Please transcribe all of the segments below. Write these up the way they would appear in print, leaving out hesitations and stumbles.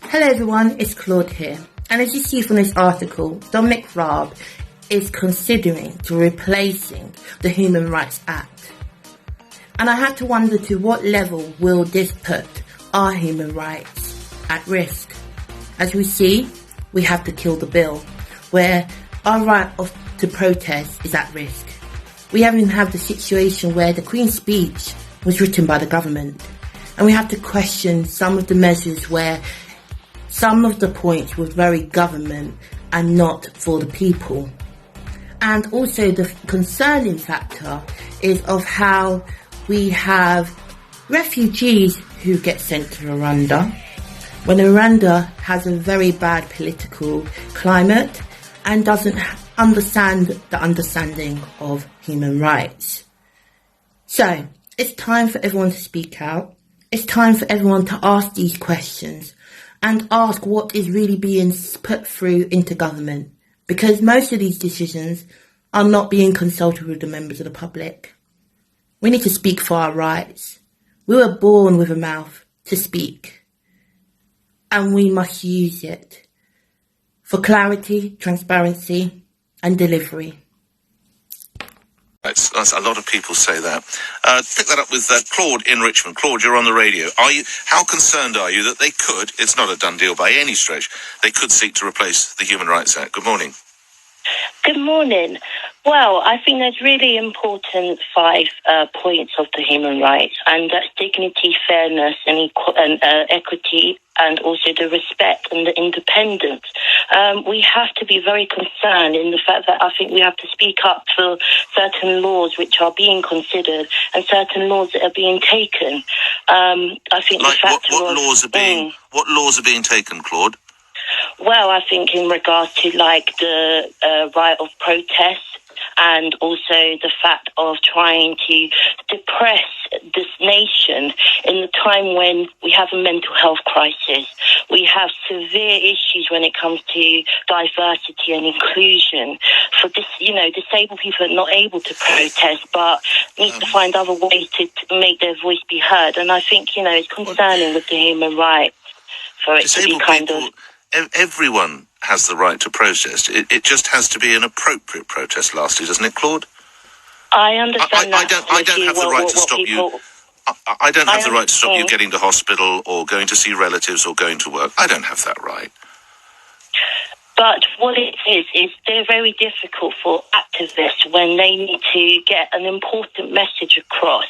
Hello everyone, it's Claude here. And as you see from this article, Nick Ferrari is considering to replacing the Human Rights Act. And I had to wonder to what level will this put our human rights at risk? As we see, we have to kill the bill, where our right to protest is at risk. We even have the situation where the Queen's speech was written by the government. And we have to question some of the measures where some of the points were very government and not for the people. And also the concerning factor is of how we have refugees who get sent to Rwanda, when Rwanda has a very bad political climate and doesn't understand the understanding of human rights. So, it's time for everyone to speak out. It's time for everyone to ask these questions and ask what is really being put through into government, because most of these decisions are not being consulted with the members of the public. We need to speak for our rights. We were born with a mouth to speak, and we must use it for clarity, transparency, and delivery. That's a lot of people say that. Pick that up with Claude in Richmond. Claude, you're on the radio. How concerned are you that they could, it's not a done deal by any stretch, they could seek to replace the Human Rights Act? Good morning. Good morning. Well, I think there's really important 5 points of the human rights, and that's dignity, fairness, and equity, and also the respect and the independence. We have to be very concerned in the fact that I think we have to speak up for certain laws which are being considered and certain laws that are being taken. I think like the fact what laws are being taken, Claude? Well, I think in regards to like the right of protest, and also the fact of trying to depress this nation in the time when we have a mental health crisis. We have severe issues when it comes to diversity and inclusion. For this, disabled people are not able to protest, but need to find other ways to make their voice be heard. And I think, it's concerning with the human rights for it to be kind of... Everyone has the right to protest. It just has to be an appropriate protest, lastly, doesn't it, Claude? I understand I don't have the right to stop you. I don't have the right to stop you getting to hospital or going to see relatives or going to work. I don't have that right. But what it is they're very difficult for activists when they need to get an important message across,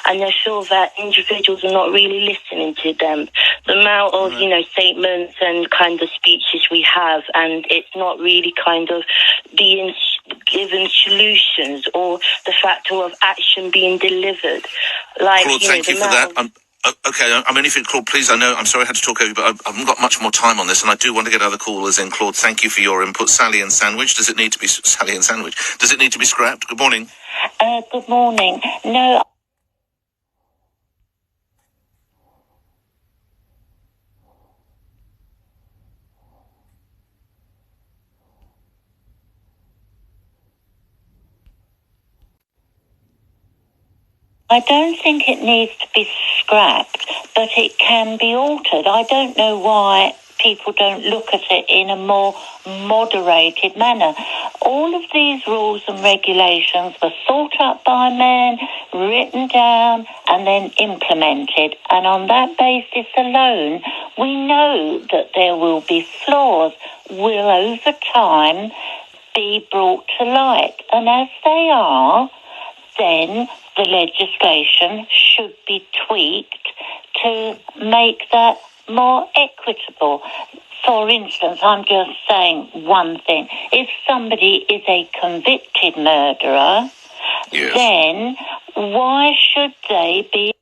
and they feel that individuals are not really listening to them. The amount of, statements and kind of speeches we have, and it's not really kind of being given solutions or the factor of action being delivered. Like, Claude, thank you for that. Okay, I'm only for Claude, please. I'm sorry I had to talk over you, but I haven't got much more time on this, and I do want to get other callers in. Claude, thank you for your input. Sally and Sandwich, does it need to be scrapped? Good morning. Good morning. No. I don't think it needs to be scrapped, but it can be altered. I don't know why people don't look at it in a more moderated manner. All of these rules and regulations were thought up by men, written down, and then implemented. And on that basis alone, we know that there will be flaws, will over time be brought to light. And as they are, then the legislation should be tweaked to make that more equitable. For instance, I'm just saying one thing. If somebody is a convicted murderer, yes, then why should they be